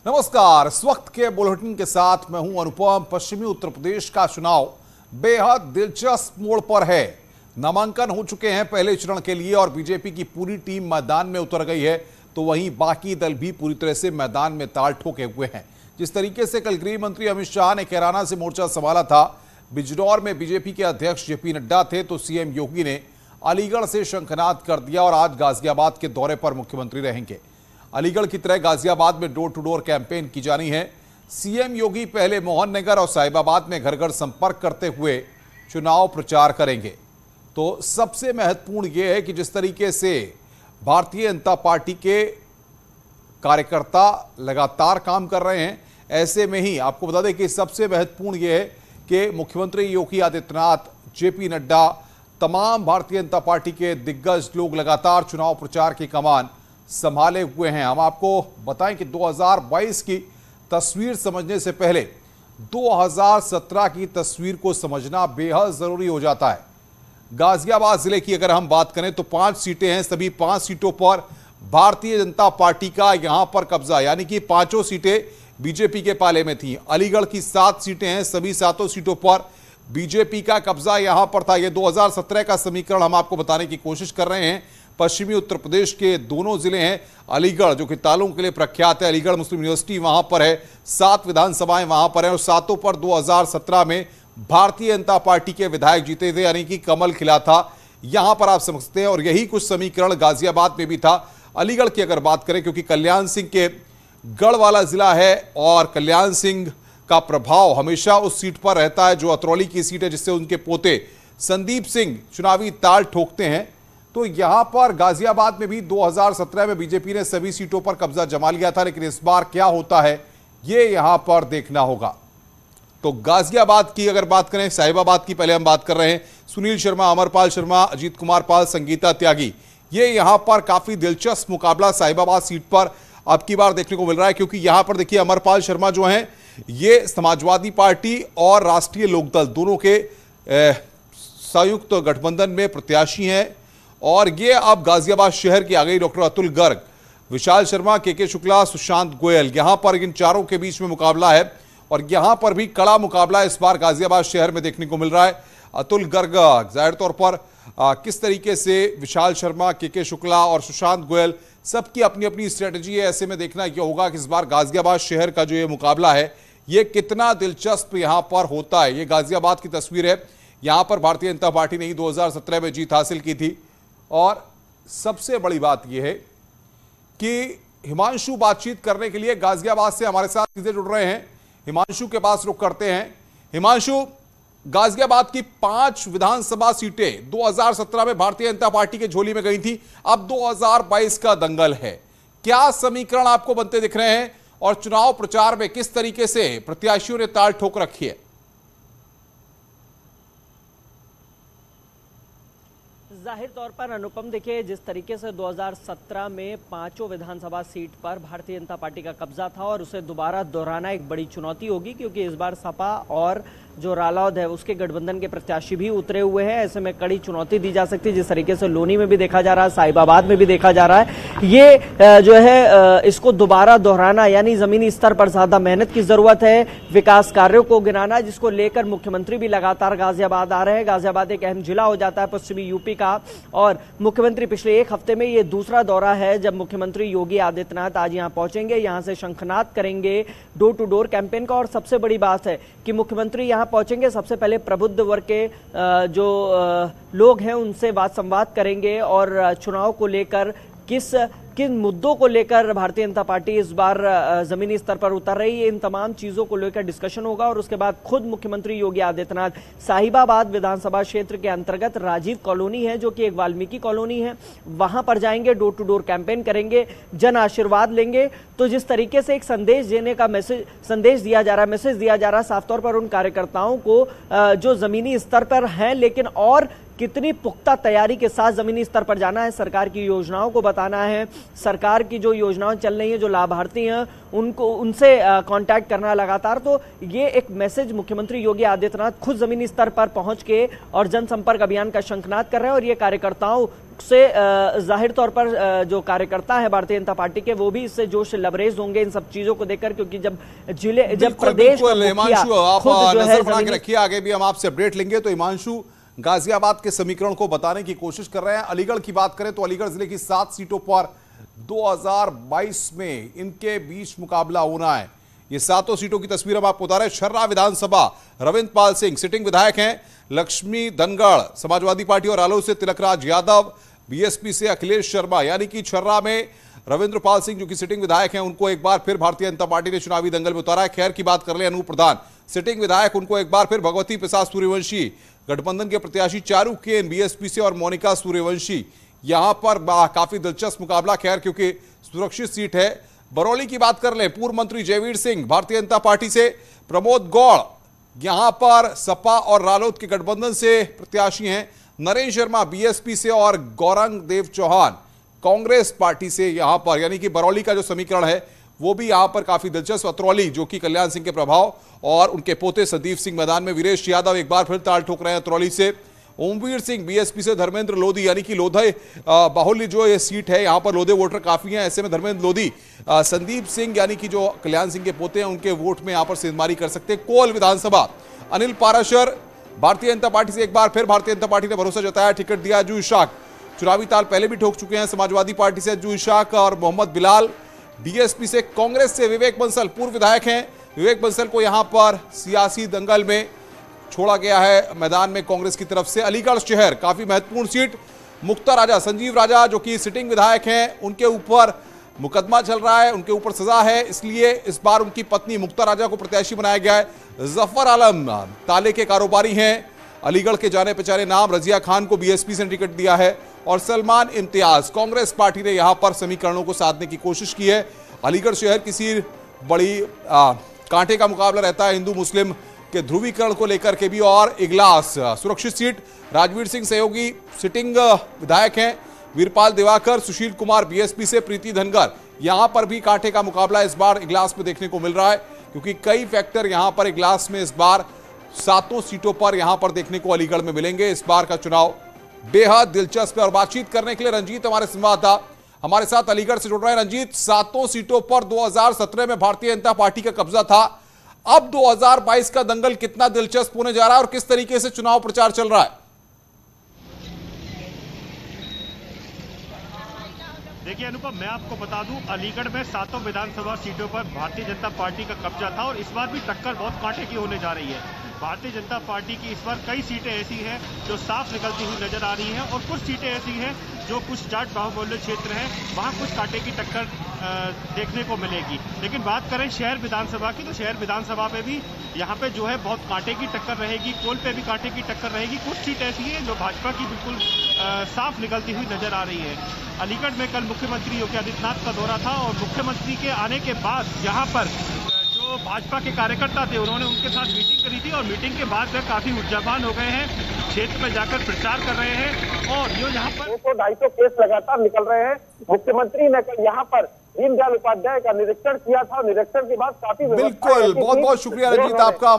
नमस्कार। इस वक्त के बुलेटिन के साथ मैं हूं अनुपम। पश्चिमी उत्तर प्रदेश का चुनाव बेहद दिलचस्प मोड़ पर है। नामांकन हो चुके हैं पहले चरण के लिए और बीजेपी की पूरी टीम मैदान में उतर गई है, तो वहीं बाकी दल भी पूरी तरह से मैदान में ताल ठोके हुए हैं। जिस तरीके से कल गृह मंत्री अमित शाह ने कैराना से मोर्चा संभाला था, बिजनौर में बीजेपी के अध्यक्ष जेपी नड्डा थे, तो सीएम योगी ने अलीगढ़ से शंखनाद कर दिया और आज गाजियाबाद के दौरे पर मुख्यमंत्री रहेंगे। अलीगढ़ की तरह गाजियाबाद में डोर टू डोर कैंपेन की जानी है। सीएम योगी पहले मोहननगर और साहिबाबाद में घर घर संपर्क करते हुए चुनाव प्रचार करेंगे। तो सबसे महत्वपूर्ण यह है कि जिस तरीके से भारतीय जनता पार्टी के कार्यकर्ता लगातार काम कर रहे हैं, ऐसे में ही आपको बता दें कि सबसे महत्वपूर्ण यह है कि मुख्यमंत्री योगी आदित्यनाथ, जेपी नड्डा, तमाम भारतीय जनता पार्टी के दिग्गज लोग लगातार चुनाव प्रचार की कमान संभाले हुए हैं। हम आपको बताएं कि 2022 की तस्वीर समझने से पहले 2017 की तस्वीर को समझना बेहद जरूरी हो जाता है। गाजियाबाद जिले की अगर हम बात करें तो 5 सीटें हैं। सभी 5 सीटों पर भारतीय जनता पार्टी का यहां पर कब्जा, यानी कि 5 सीटें बीजेपी के पाले में थी। अलीगढ़ की 7 सीटें हैं, सभी 7 सीटों पर बीजेपी का कब्जा यहां पर था। यह 2017 का समीकरण हम आपको बताने की कोशिश कर रहे हैं। पश्चिमी उत्तर प्रदेश के दोनों जिले हैं। अलीगढ़ जो कि तालों के लिए प्रख्यात है, अलीगढ़ मुस्लिम यूनिवर्सिटी वहां पर है, 7 विधानसभाएं वहां पर हैं और 7 पर 2017 में भारतीय जनता पार्टी के विधायक जीते थे, यानी कि कमल खिला था। यहां पर आप समझते हैं, और यही कुछ समीकरण गाजियाबाद में भी था। अलीगढ़ की अगर बात करें, क्योंकि कल्याण सिंह के गढ़ वाला जिला है और कल्याण सिंह का प्रभाव हमेशा उस सीट पर रहता है जो अतरौली की सीट है, जिससे उनके पोते संदीप सिंह चुनावी ताल ठोकते हैं। तो यहां पर गाजियाबाद में भी 2017 में बीजेपी ने सभी सीटों पर कब्जा जमा लिया था, लेकिन इस बार क्या होता है यह यहां पर देखना होगा। तो गाजियाबाद की अगर बात करें, साहिबाबाद की पहले हम बात कर रहे हैं। सुनील शर्मा, अमरपाल शर्मा, अजीत कुमार पाल, संगीता त्यागी, ये यहां पर काफी दिलचस्प मुकाबला साहिबाबाद सीट पर अब की बार देखने को मिल रहा है, क्योंकि यहां पर देखिए अमरपाल शर्मा जो हैं, ये समाजवादी पार्टी और राष्ट्रीय लोकदल दोनों के संयुक्त गठबंधन में प्रत्याशी हैं और ये अब गाजियाबाद शहर की आ गई। डॉक्टर अतुल गर्ग, विशाल शर्मा, के शुक्ला, सुशांत गोयल, यहां पर इन चारों के बीच में मुकाबला है और यहां पर भी कड़ा मुकाबला इस बार गाजियाबाद शहर में देखने को मिल रहा है। अतुल गर्ग जाहिर तौर पर किस तरीके से विशाल शर्मा, के शुक्ला और सुशांत गोयल, सबकी अपनी अपनी स्ट्रेटजी है। ऐसे में देखना यह होगा कि इस बार गाजियाबाद शहर का जो ये मुकाबला है ये कितना दिलचस्प यहां पर होता है। ये गाजियाबाद की तस्वीर है। यहां पर भारतीय जनता पार्टी ने ही 2017 में जीत हासिल की थी और सबसे बड़ी बात यह है कि हिमांशु बातचीत करने के लिए गाजियाबाद से हमारे साथ सीधे जुड़ रहे हैं। हिमांशु के पास रुख करते हैं। हिमांशु, गाजियाबाद की 5 विधानसभा सीटें 2017 में भारतीय जनता पार्टी के झोली में गई थी, अब 2022 का दंगल है। क्या समीकरण आपको बनते दिख रहे हैं और चुनाव प्रचार में किस तरीके से प्रत्याशियों ने ताल ठोक रखी है? जाहिर तौर पर अनुपम, देखिए जिस तरीके से 2017 में 5 विधानसभा सीट पर भारतीय जनता पार्टी का कब्जा था और उसे दोबारा दोहराना एक बड़ी चुनौती होगी, क्योंकि इस बार सपा और जो रालोद है उसके गठबंधन के प्रत्याशी भी उतरे हुए हैं। ऐसे में कड़ी चुनौती दी जा सकती है। जिस तरीके से लोनी में भी देखा जा रहा है, साहिबाबाद में भी देखा जा रहा है, ये जो है इसको दोबारा दोहराना, यानी जमीनी स्तर पर ज्यादा मेहनत की जरूरत है, विकास कार्यों को गिनाना, जिसको लेकर मुख्यमंत्री भी लगातार गाजियाबाद आ रहे हैं। गाजियाबाद एक अहम जिला हो जाता है पश्चिमी यूपी का और मुख्यमंत्री पिछले एक हफ्ते में ये दूसरा दौरा है जब मुख्यमंत्री योगी आदित्यनाथ आज यहां पहुंचेंगे, यहां से शंखनाद करेंगे डोर टू डोर कैंपेन का। और सबसे बड़ी बात है कि मुख्यमंत्री यहां पहुंचेंगे, सबसे पहले प्रबुद्ध वर्ग के जो लोग हैं उनसे बात संवाद करेंगे और चुनाव को लेकर किन मुद्दों को लेकर भारतीय जनता पार्टी इस बार जमीनी स्तर पर उतर रही है, इन तमाम चीजों को लेकर डिस्कशन होगा। और उसके बाद खुद मुख्यमंत्री योगी आदित्यनाथ साहिबाबाद विधानसभा क्षेत्र के अंतर्गत राजीव कॉलोनी है, जो कि एक वाल्मीकि कॉलोनी है, वहां पर जाएंगे, डोर टू डोर कैंपेन करेंगे, जन आशीर्वाद लेंगे। तो जिस तरीके से एक संदेश देने का मैसेज दिया जा रहा है साफ तौर पर उन कार्यकर्ताओं को जो जमीनी स्तर पर हैं लेकिन और कितनी पुख्ता तैयारी के साथ जमीनी स्तर पर जाना है, सरकार की योजनाओं को बताना है, सरकार की जो योजनाएं चल रही हैं, जो लाभार्थी हैं उनको उनसे कांटेक्ट करना लगातार। तो ये एक मैसेज मुख्यमंत्री योगी आदित्यनाथ खुद जमीनी स्तर पर पहुंच के और जनसंपर्क अभियान का शंखनाद कर रहे हैं, और ये कार्यकर्ताओं से जाहिर तौर पर जो कार्यकर्ता है भारतीय जनता पार्टी के, वो भी इससे जोश लबरेज होंगे इन सब चीजों को देखकर, क्योंकि जब प्रदेश हिमांशु आप नजर बना के रखिए, आगे भी हम आपसे अपडेट लेंगे। तो हिमांशु गाजियाबाद के समीकरण को बताने की कोशिश कर रहे हैं। अलीगढ़ की बात करें तो अलीगढ़ जिले की 7 सीटों पर 2022 में इनके बीच मुकाबला होना है। ये 7 सीटों की तस्वीर हम आपको बता रहे हैं। छर्रा विधानसभा रविंद्र पाल सिंह सिटिंग विधायक हैं, लक्ष्मी धनगढ़ समाजवादी पार्टी और रालोद से तिलकराज यादव, बीएसपी से अखिलेश शर्मा, यानी कि छर्रा में रविंद्र पाल सिंह जो कि सिटिंग विधायक हैं, उनको एक बार फिर भारतीय जनता पार्टी ने चुनावी दंगल में उतारा है। खैर की बात कर ले अनूप प्रधान सिटिंग विधायक, उनको एक बार फिर भगवती प्रसाद सूर्यवंशी गठबंधन के प्रत्याशी, चारू केन बीएसपी से और मोनिका सूर्यवंशी, यहां पर काफी दिलचस्प मुकाबला, खैर क्योंकि सुरक्षित सीट है। बरौली की बात कर ले, पूर्व मंत्री जयवीर सिंह भारतीय जनता पार्टी से, प्रमोद गौड़ यहां पर सपा और रालोद के गठबंधन से प्रत्याशी हैं, नरेंद्र शर्मा बीएसपी से और गौरंग देव चौहान कांग्रेस पार्टी से यहां पर, यानी कि बरौली का जो समीकरण है वो भी यहां पर काफी दिलचस्प। अतरौली जो कि कल्याण सिंह के प्रभाव और उनके पोते संदीप सिंह मैदान में, वीरेश यादव एक बार फिर ताल ठोक रहे हैं अतरौली से, ओमवीर सिंह बीएसपी से, धर्मेंद्र लोधी, यानी कि लोधे बाहुल्य जो ये सीट है यहां पर लोधे वोटर काफी हैं, ऐसे में धर्मेंद्र लोधी संदीप सिंह यानी कि जो कल्याण सिंह के पोते हैं उनके वोट में यहां पर सेंधमारी कर सकते हैं। कोल विधानसभा अनिल पाराशर भारतीय जनता पार्टी से, एक बार फिर भारतीय जनता पार्टी ने भरोसा जताया, टिकट दिया। अज्जू इशाक चुनावी ताल पहले भी ठोक चुके हैं समाजवादी पार्टी से अज्जू इशाक, और मोहम्मद बिलाल बीएसपी से, कांग्रेस से विवेक बंसल पूर्व विधायक हैं, विवेक बंसल को यहां पर सियासी दंगल में छोड़ा गया है मैदान में कांग्रेस की तरफ से। अलीगढ़ शहर काफी महत्वपूर्ण सीट, मुक्ता राजा संजीव राजा जो कि सिटिंग विधायक हैं, उनके ऊपर मुकदमा चल रहा है, उनके ऊपर सजा है, इसलिए इस बार उनकी पत्नी मुक्ता राजा को प्रत्याशी बनाया गया है। जफर आलम ताले के कारोबारी हैं, अलीगढ़ के जाने पहचाने नाम, रजिया खान को बीएसपी से टिकट दिया है, और सलमान इम्तियाज कांग्रेस पार्टी ने यहां पर समीकरणों को साधने की कोशिश की है। अलीगढ़ शहर किसी बड़ी कांटे का मुकाबला रहता है हिंदू मुस्लिम के ध्रुवीकरण को लेकर के भी, और इगलास सुरक्षित सीट, राजवीर सिंह सहयोगी सिटिंग विधायक हैं, वीरपाल दिवाकर, सुशील कुमार बीएसपी से, प्रीति धनगर, यहां पर भी कांटे का मुकाबला इस बार इगलास में देखने को मिल रहा है, क्योंकि कई फैक्टर यहां पर इगलास में इस बार 7 सीटों पर यहां पर देखने को अलीगढ़ में मिलेंगे। इस बार का चुनाव बेहद दिलचस्प है, और बातचीत करने के लिए रंजीत हमारे संवाददाता हमारे साथ अलीगढ़ से जुड़ रहे हैं। रंजीत, 7 सीटों पर 2017 में भारतीय जनता पार्टी का कब्जा था, अब 2022 का दंगल कितना दिलचस्प होने जा रहा है और किस तरीके से चुनाव प्रचार चल रहा है? देखिए अनुपम, मैं आपको बता दूं, अलीगढ़ में 7 विधानसभा सीटों पर भारतीय जनता पार्टी का कब्जा था, और इस बार भी टक्कर बहुत कांटे की होने जा रही है। भारतीय जनता पार्टी की इस बार कई सीटें ऐसी हैं जो साफ निकलती हुई नजर आ रही हैं, और कुछ सीटें ऐसी हैं जो कुछ जाट बाहुल्य क्षेत्र हैं, वहां कुछ कांटे की टक्कर देखने को मिलेगी। लेकिन बात करें शहर विधानसभा की, तो शहर विधानसभा पे भी यहाँ पे जो है बहुत कांटे की टक्कर रहेगी, कोल पे भी कांटे की टक्कर रहेगी। कुछ सीट ऐसी है जो भाजपा की बिल्कुल साफ निकलती हुई नजर आ रही है। अलीगढ़ में कल मुख्यमंत्री योगी आदित्यनाथ का दौरा था, और मुख्यमंत्री के आने के बाद यहाँ पर जो भाजपा के कार्यकर्ता थे उन्होंने उनके साथ मीटिंग करी थी, और मीटिंग के बाद वे काफी ऊर्जावान हो गए हैं, क्षेत्र में जाकर प्रचार कर रहे हैं, और जो यहाँ पर 200-250 केस लगातार निकल रहे हैं। मुख्यमंत्री ने कल यहाँ पर दीनदयाल उपाध्याय का निरीक्षण किया था, निरीक्षण के बाद काफी बिल्कुल, बहुत बहुत शुक्रिया रंजीत आपका।